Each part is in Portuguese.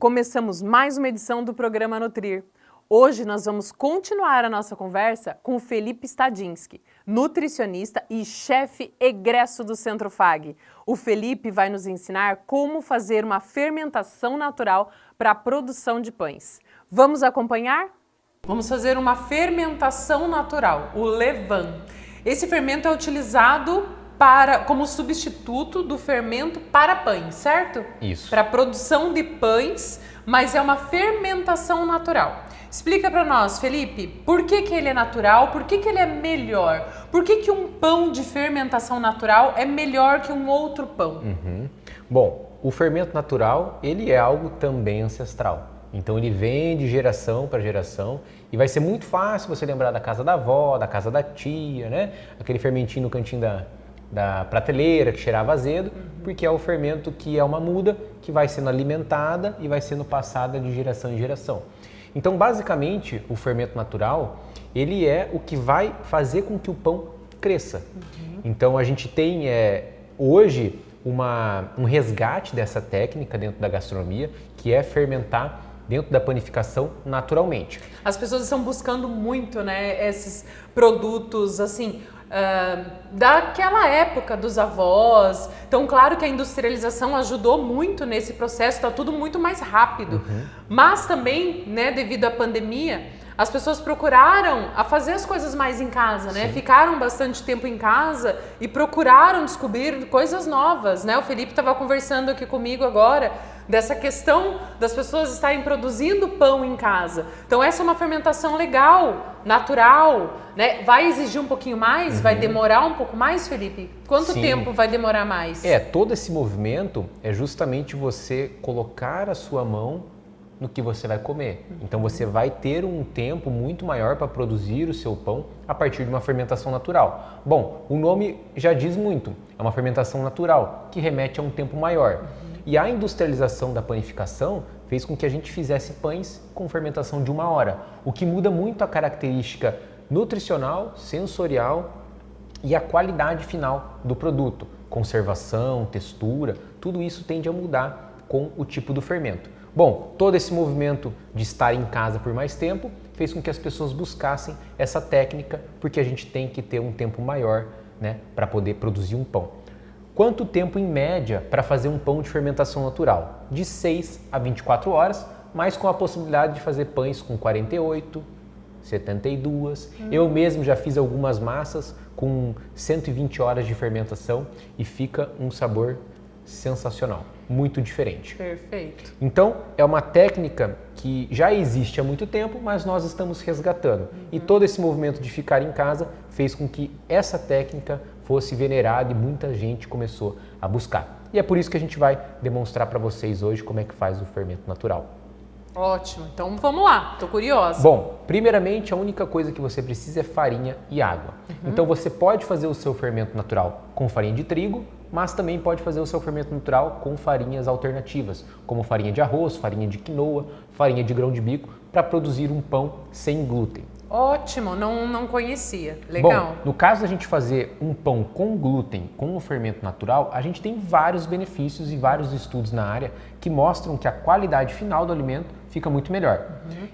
Começamos mais uma edição do programa Nutrir. Hoje nós vamos continuar a nossa conversa com o Felipe Stadinski, nutricionista e chefe egresso do Centro FAG. O Felipe vai nos ensinar como fazer uma fermentação natural para a produção de pães. Vamos acompanhar? Vamos fazer uma fermentação natural, o levain. Esse fermento é utilizado como substituto do fermento para pães, certo? Isso. Para a produção de pães, mas é uma fermentação natural. Explica para nós, Felipe, por que ele é natural, por que ele é melhor? Por que um pão de fermentação natural é melhor que um outro pão? Bom, o fermento natural, ele é algo também ancestral. Então ele vem de geração para geração e vai ser muito fácil você lembrar da casa da avó, da casa da tia, né? Aquele fermentinho no cantinho da prateleira que cheirava azedo, porque é o fermento que é uma muda que vai sendo alimentada e vai sendo passada de geração em geração. Então, basicamente, o fermento natural, ele é o que vai fazer com que o pão cresça. Então, a gente tem hoje um resgate dessa técnica dentro da gastronomia, que é fermentar dentro da panificação naturalmente. As pessoas estão buscando muito, né, esses produtos, assim, daquela época dos avós. Então, claro que a industrialização ajudou muito nesse processo, está tudo muito mais rápido. Mas também, né, devido à pandemia, as pessoas procuraram a fazer as coisas mais em casa, né? Sim. Ficaram bastante tempo em casa e procuraram descobrir coisas novas, né? O Felipe estava conversando aqui comigo agora dessa questão das pessoas estarem produzindo pão em casa. Então essa é uma fermentação legal, natural, né? Vai exigir um pouquinho mais? Vai demorar um pouco mais, Felipe? Quanto Sim. tempo vai demorar mais? Todo esse movimento é justamente você colocar a sua mão no que você vai comer. Então você vai ter um tempo muito maior para produzir o seu pão a partir de uma fermentação natural. Bom, o nome já diz muito, é uma fermentação natural, que remete a um tempo maior. E a industrialização da panificação fez com que a gente fizesse pães com fermentação de 1 hora, o que muda muito a característica nutricional, sensorial e a qualidade final do produto. Conservação, textura, tudo isso tende a mudar com o tipo do fermento. Bom, todo esse movimento de estar em casa por mais tempo fez com que as pessoas buscassem essa técnica, porque a gente tem que ter um tempo maior, né, para poder produzir um pão. Quanto tempo em média para fazer um pão de fermentação natural? De 6 a 24 horas, mas com a possibilidade de fazer pães com 48, 72. Eu mesmo já fiz algumas massas com 120 horas de fermentação e fica um sabor sensacional, muito diferente. Perfeito. Então, é uma técnica que já existe há muito tempo, mas nós estamos resgatando. E todo esse movimento de ficar em casa fez com que essa técnica fosse venerada e muita gente começou a buscar. E é por isso que a gente vai demonstrar para vocês hoje como é que faz o fermento natural. Ótimo, então vamos lá, tô curiosa. Bom, primeiramente a única coisa que você precisa é farinha e água. Então você pode fazer o seu fermento natural com farinha de trigo, mas também pode fazer o seu fermento natural com farinhas alternativas, como farinha de arroz, farinha de quinoa, farinha de grão de bico, para produzir um pão sem glúten. Ótimo, não conhecia. Legal. Bom, no caso da gente fazer um pão com glúten, com o fermento natural, a gente tem vários benefícios e vários estudos na área que mostram que a qualidade final do alimento fica muito melhor.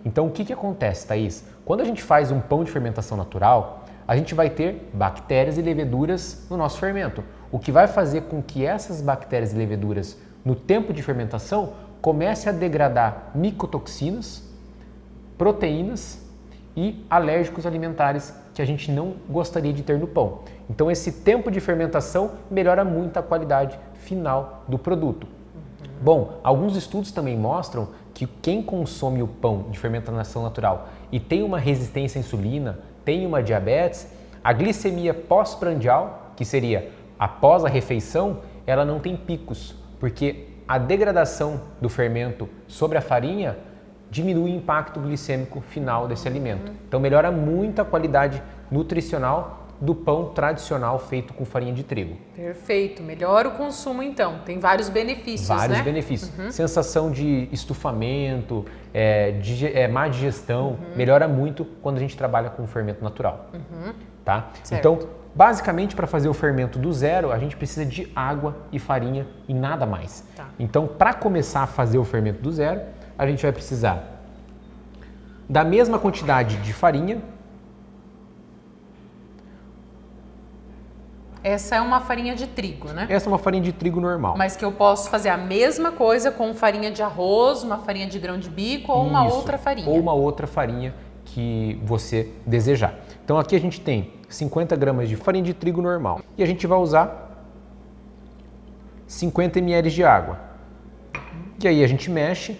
Então, o que acontece, Thaís? Quando a gente faz um pão de fermentação natural, a gente vai ter bactérias e leveduras no nosso fermento, o que vai fazer com que essas bactérias e leveduras, no tempo de fermentação, comecem a degradar micotoxinas, proteínas e alérgicos alimentares que a gente não gostaria de ter no pão. Então esse tempo de fermentação melhora muito a qualidade final do produto. Bom, alguns estudos também mostram que quem consome o pão de fermentação natural e tem uma resistência à insulina, tem uma diabetes, a glicemia pós-prandial, que seria após a refeição, ela não tem picos, porque a degradação do fermento sobre a farinha diminui o impacto glicêmico final desse alimento. Então melhora muito a qualidade nutricional do pão tradicional feito com farinha de trigo. Perfeito, melhora o consumo então, tem vários benefícios, Vários né? benefícios. Sensação de estufamento, má digestão, melhora muito quando a gente trabalha com fermento natural. Tá? Certo. Então, basicamente para fazer o fermento do zero, a gente precisa de água e farinha e nada mais. Tá. Então, para começar a fazer o fermento do zero, a gente vai precisar da mesma quantidade de farinha. Essa é uma farinha de trigo, né? Essa é uma farinha de trigo normal. Mas que eu posso fazer a mesma coisa com farinha de arroz, uma farinha de grão de bico ou uma outra farinha. Ou uma outra farinha que você desejar. Então aqui a gente tem 50 gramas de farinha de trigo normal. E a gente vai usar 50 ml de água. E aí a gente mexe.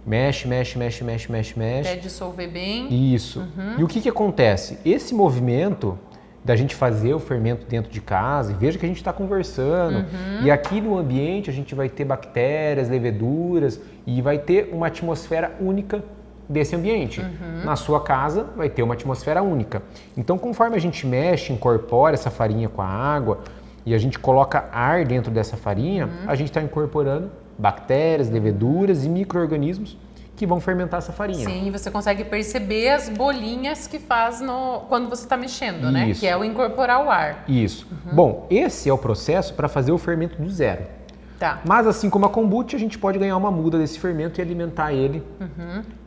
Mexe. Até dissolver bem. Isso. E o que acontece? Esse movimento da gente fazer o fermento dentro de casa, e veja que a gente está conversando, e aqui no ambiente a gente vai ter bactérias, leveduras, e vai ter uma atmosfera única desse ambiente. Na sua casa vai ter uma atmosfera única. Então, conforme a gente mexe, incorpora essa farinha com a água, e a gente coloca ar dentro dessa farinha, a gente está incorporando bactérias, leveduras e micro-organismos que vão fermentar essa farinha. Sim, você consegue perceber as bolinhas que faz quando você está mexendo, né? Que é o incorporar o ar. Isso. Bom, esse é o processo para fazer o fermento do zero. Tá. Mas assim como a kombucha, a gente pode ganhar uma muda desse fermento e alimentar ele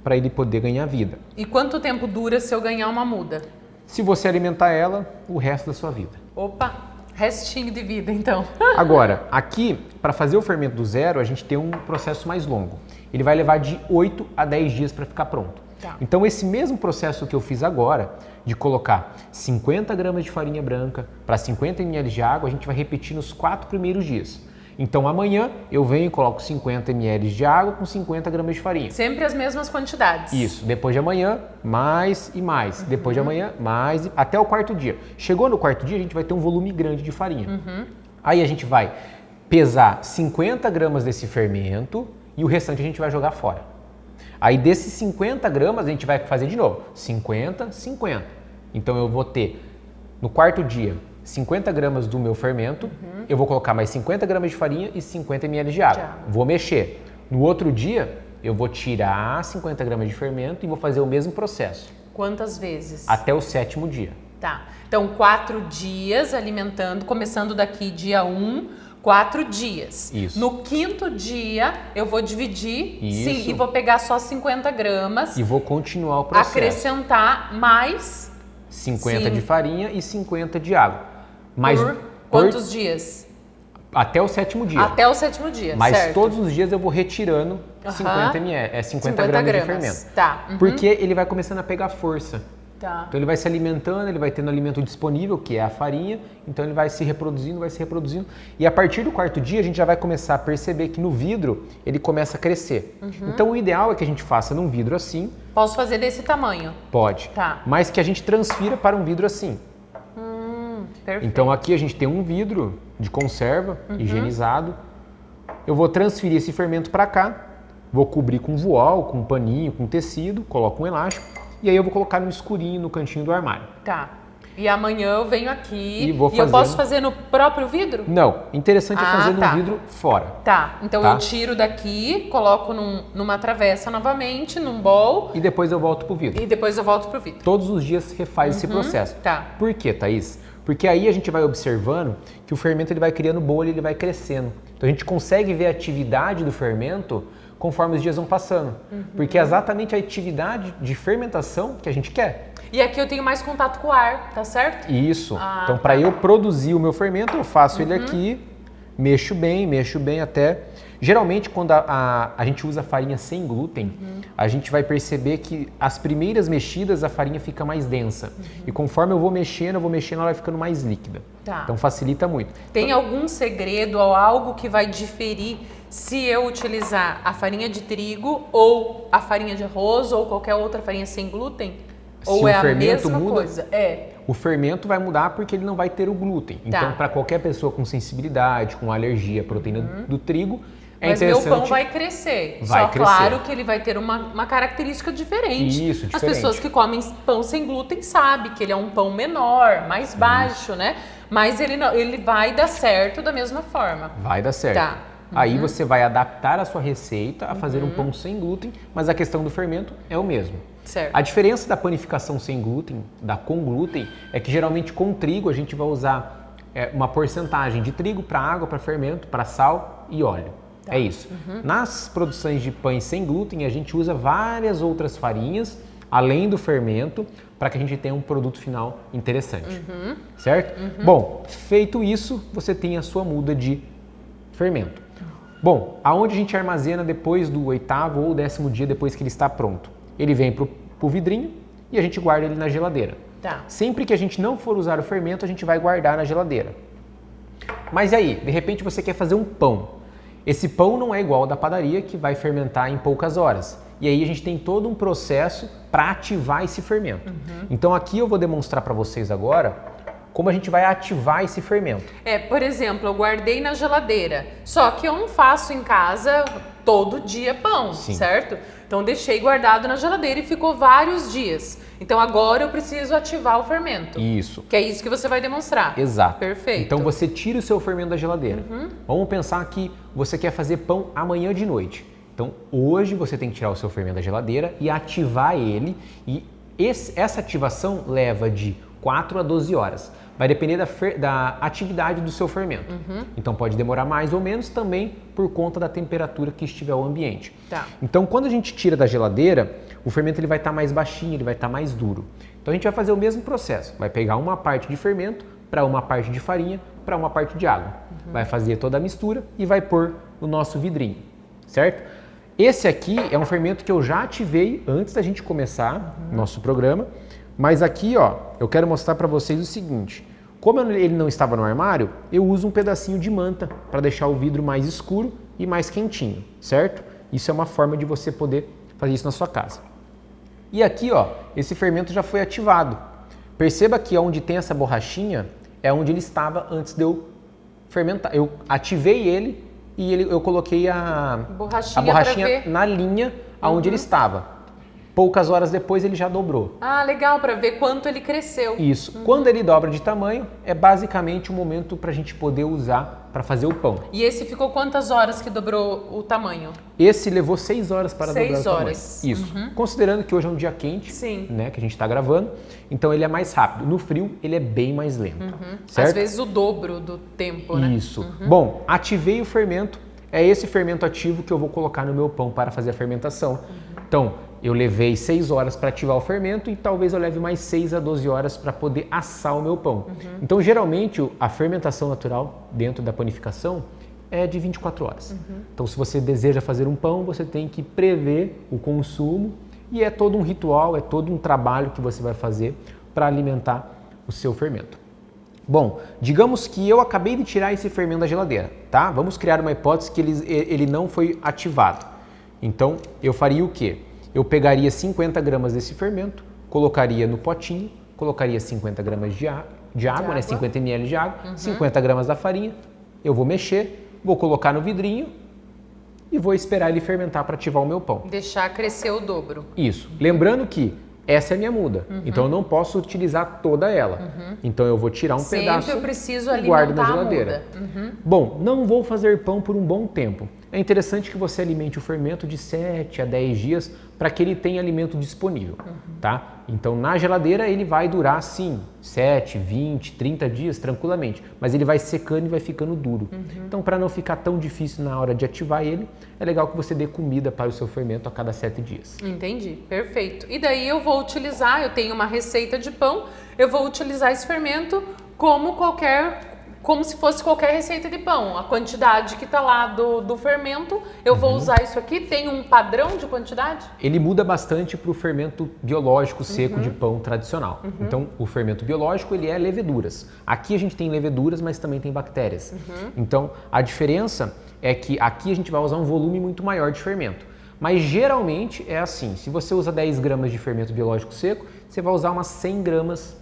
para ele poder ganhar vida. E quanto tempo dura se eu ganhar uma muda? Se você alimentar ela, o resto da sua vida. Opa, restinho de vida então. Agora, aqui, para fazer o fermento do zero, a gente tem um processo mais longo. Ele vai levar de 8 a 10 dias para ficar pronto. Tá. Então, esse mesmo processo que eu fiz agora, de colocar 50 gramas de farinha branca para 50 ml de água, a gente vai repetir nos 4 primeiros dias. Então, amanhã eu venho e coloco 50 ml de água com 50 gramas de farinha. Sempre as mesmas quantidades. Isso. Depois de amanhã, mais e mais. Depois de amanhã, mais até o quarto dia. Chegou no quarto dia, a gente vai ter um volume grande de farinha. Aí a gente vai pesar 50 gramas desse fermento e o restante a gente vai jogar fora. Aí desses 50 gramas a gente vai fazer de novo. 50, 50. Então eu vou ter no quarto dia 50 gramas do meu fermento, eu vou colocar mais 50 gramas de farinha e 50 ml de água. Vou mexer. No outro dia, eu vou tirar 50 gramas de fermento e vou fazer o mesmo processo. Quantas vezes? Até o 7º dia. Tá. Então, 4 dias alimentando, começando daqui dia 1, 4 dias. Isso. No 5º dia, eu vou dividir Isso. e vou pegar só 50 gramas. E vou continuar o processo. Acrescentar mais 50 de farinha e 50 de água. Mas por quantos dias? Até o 7º dia. Até o 7º dia, Mas certo. todos os dias eu vou retirando 50 gramas de fermento. Tá. Porque ele vai começando a pegar força. Tá. Então ele vai se alimentando, ele vai tendo alimento disponível, que é a farinha, então ele vai se reproduzindo. E a partir do 4º dia a gente já vai começar a perceber que no vidro ele começa a crescer. Então o ideal é que a gente faça num vidro assim. Posso fazer desse tamanho? Pode. Tá. Mas que a gente transfira para um vidro assim. Perfeito. Então aqui a gente tem um vidro de conserva, higienizado. Eu vou transferir esse fermento para cá, vou cobrir com voal, com um paninho, com tecido, coloco um elástico e aí eu vou colocar no escurinho, no cantinho do armário. Tá. E amanhã eu venho aqui E vou eu fazendo. posso fazer no próprio vidro? Não, interessante é fazer tá. no vidro fora. Tá, então Tá. eu tiro daqui, coloco numa travessa novamente, num bowl E depois eu volto pro vidro. e depois eu volto pro vidro. Todos os dias refaz esse processo. Tá. Por quê, Thaís? Porque aí a gente vai observando que o fermento ele vai criando bolha, ele vai crescendo. Então a gente consegue ver a atividade do fermento conforme os dias vão passando. Porque é exatamente a atividade de fermentação que a gente quer. E aqui eu tenho mais contato com o ar, tá certo? Isso. Então para eu produzir o meu fermento, eu faço ele aqui, mexo bem até... Geralmente, quando a gente usa farinha sem glúten, a gente vai perceber que as primeiras mexidas a farinha fica mais densa. E conforme eu vou mexendo, ela vai ficando mais líquida. Tá. Então facilita muito. Tem algum segredo ou algo que vai diferir se eu utilizar a farinha de trigo ou a farinha de arroz ou qualquer outra farinha sem glúten? Ou Se é o a fermento mesma muda, coisa? É. O fermento vai mudar porque ele não vai ter o glúten. Então, para qualquer pessoa com sensibilidade, com alergia à proteína do trigo, Mas meu pão vai crescer. Vai Só crescer. Claro que ele vai ter uma característica diferente. Isso, diferente. As pessoas que comem pão sem glúten sabem que ele é um pão menor, mais baixo, né? Mas ele vai dar certo da mesma forma. Vai dar certo. Tá. Aí você vai adaptar a sua receita a fazer um pão sem glúten, mas a questão do fermento é o mesmo. Certo. A diferença da panificação sem glúten, da com glúten, é que geralmente com trigo a gente vai usar uma porcentagem de trigo para água, para fermento, para sal e óleo. É isso. Nas produções de pães sem glúten, a gente usa várias outras farinhas, além do fermento, para que a gente tenha um produto final interessante, certo? Bom, feito isso, você tem a sua muda de fermento. Bom, aonde a gente armazena depois do 8º ou 10º dia depois que ele está pronto? Ele vem para o vidrinho e a gente guarda ele na geladeira. Tá. Sempre que a gente não for usar o fermento, a gente vai guardar na geladeira. Mas aí, de repente você quer fazer um pão. Esse pão não é igual ao da padaria, que vai fermentar em poucas horas. E aí a gente tem todo um processo para ativar esse fermento. Então aqui eu vou demonstrar para vocês agora como a gente vai ativar esse fermento. Por exemplo, eu guardei na geladeira, só que eu não faço em casa todo dia pão, certo? Então deixei guardado na geladeira e ficou vários dias. Então agora eu preciso ativar o fermento. Isso. Que é isso que você vai demonstrar. Exato. Perfeito. Então você tira o seu fermento da geladeira. Vamos pensar que você quer fazer pão amanhã de noite. Então hoje você tem que tirar o seu fermento da geladeira e ativar ele. E essa ativação leva de 4 a 12 horas. Vai depender da atividade do seu fermento. Então pode demorar mais ou menos também por conta da temperatura que estiver o ambiente. Tá. Então quando a gente tira da geladeira, o fermento ele vai estar mais baixinho, ele vai estar mais duro. Então a gente vai fazer o mesmo processo. Vai pegar uma parte de fermento para uma parte de farinha para uma parte de água. Vai fazer toda a mistura e vai pôr no nosso vidrinho, certo? Esse aqui é um fermento que eu já ativei antes da gente começar o nosso programa. Mas aqui, ó, eu quero mostrar para vocês o seguinte. Como ele não estava no armário, eu uso um pedacinho de manta para deixar o vidro mais escuro e mais quentinho, certo? Isso é uma forma de você poder fazer isso na sua casa. E aqui, ó, esse fermento já foi ativado. Perceba que onde tem essa borrachinha é onde ele estava antes de eu fermentar. Eu ativei ele e eu coloquei a borrachinha na linha aonde ele estava. Poucas horas depois ele já dobrou. Ah, legal, para ver quanto ele cresceu. Isso. Quando ele dobra de tamanho, é basicamente o momento para a gente poder usar para fazer o pão. E esse ficou quantas horas que dobrou o tamanho? Esse levou 6 horas para dobrar o tamanho. 6 horas. Isso. Considerando que hoje é um dia quente, né, que a gente está gravando, então ele é mais rápido. No frio, ele é bem mais lento. Certo? Às vezes o dobro do tempo, né? Isso. Bom, ativei o fermento. É esse fermento ativo que eu vou colocar no meu pão para fazer a fermentação. Então, eu levei 6 horas para ativar o fermento e talvez eu leve mais 6 a 12 horas para poder assar o meu pão. Então, geralmente, a fermentação natural dentro da panificação é de 24 horas. Então, se você deseja fazer um pão, você tem que prever o consumo e é todo um ritual, é todo um trabalho que você vai fazer para alimentar o seu fermento. Bom, digamos que eu acabei de tirar esse fermento da geladeira, tá? Vamos criar uma hipótese que ele não foi ativado. Então, eu faria o quê? Eu pegaria 50 gramas desse fermento, colocaria no potinho, colocaria 50 gramas de água, né? 50 ml de água, 50 gramas da farinha, eu vou mexer, vou colocar no vidrinho e vou esperar ele fermentar para ativar o meu pão. Deixar crescer o dobro. Isso. Lembrando que essa é a minha muda, então eu não posso utilizar toda ela. Então eu vou tirar um pedaço eu preciso e guardo na geladeira. Bom, não vou fazer pão por um bom tempo. É interessante que você alimente o fermento de 7 a 10 dias para que ele tenha alimento disponível, tá? Então na geladeira ele vai durar sim 7, 20, 30 dias tranquilamente, mas ele vai secando e vai ficando duro. Então para não ficar tão difícil na hora de ativar ele, é legal que você dê comida para o seu fermento a cada 7 dias. Entendi, perfeito. E daí eu vou utilizar, eu tenho uma receita de pão, eu vou utilizar esse fermento como se fosse qualquer receita de pão. A quantidade que está lá do fermento, eu vou usar isso aqui. Tem um padrão de quantidade? Ele muda bastante para o fermento biológico seco de pão tradicional. Então, o fermento biológico, ele é leveduras. Aqui a gente tem leveduras, mas também tem bactérias. Então, a diferença é que aqui a gente vai usar um volume muito maior de fermento. Mas geralmente é assim, se você usa 10 gramas de fermento biológico seco, você vai usar umas 100 gramas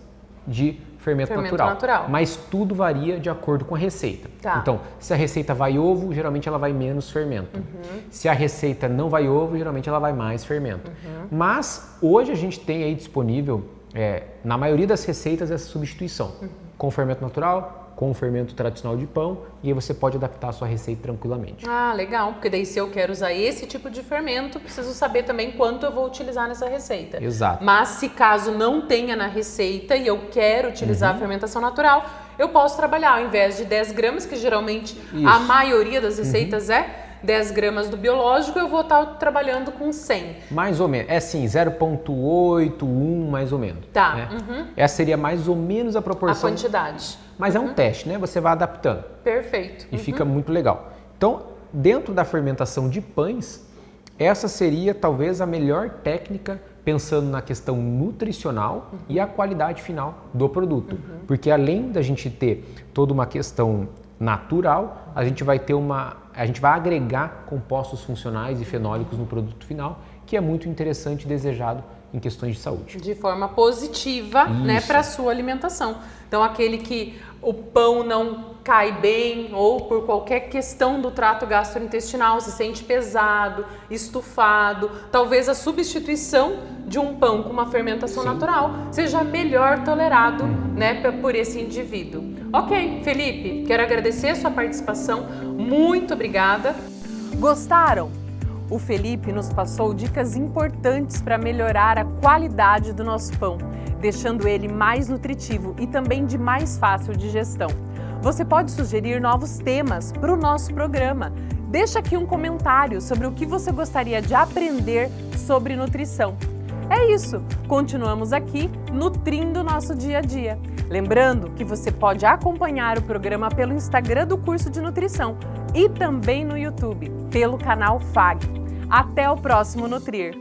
de fermento natural. Mas tudo varia de acordo com a receita. Tá. Então, se a receita vai ovo, geralmente ela vai menos fermento. Se a receita não vai ovo, geralmente ela vai mais fermento. Mas hoje a gente tem aí disponível, na maioria das receitas, essa substituição. Com fermento natural, com fermento tradicional de pão, e aí você pode adaptar a sua receita tranquilamente. Ah, legal, porque daí se eu quero usar esse tipo de fermento, preciso saber também quanto eu vou utilizar nessa receita. Exato. Mas se caso não tenha na receita e eu quero utilizar a fermentação natural, eu posso trabalhar ao invés de 10 gramas, que geralmente a maioria das receitas 10 gramas do biológico, eu vou estar trabalhando com 100. Mais ou menos. É sim, 0,8, 1 mais ou menos. Tá. Né? Essa seria mais ou menos a A proporção. quantidade. Mas é um teste, né? Você vai adaptando. Perfeito. E fica muito legal. Então, dentro da fermentação de pães, essa seria talvez a melhor técnica pensando na questão nutricional e a qualidade final do produto. Porque além da gente ter toda uma questão natural, a gente vai agregar compostos funcionais e fenólicos no produto final, que é muito interessante e desejado em questões de saúde. De forma positiva, né, para a sua alimentação. Então, aquele que o pão não cai bem ou por qualquer questão do trato gastrointestinal se sente pesado, estufado, talvez a substituição de um pão com uma fermentação natural seja melhor tolerado, né, por esse indivíduo. Ok, Felipe, quero agradecer a sua participação, muito obrigada. Gostaram? O Felipe nos passou dicas importantes para melhorar a qualidade do nosso pão, deixando ele mais nutritivo e também de mais fácil digestão. Você pode sugerir novos temas para o nosso programa. Deixa aqui um comentário sobre o que você gostaria de aprender sobre nutrição. É isso, continuamos aqui nutrindo o nosso dia a dia. Lembrando que você pode acompanhar o programa pelo Instagram do curso de nutrição e também no YouTube, pelo canal FAG. Até o próximo Nutrir!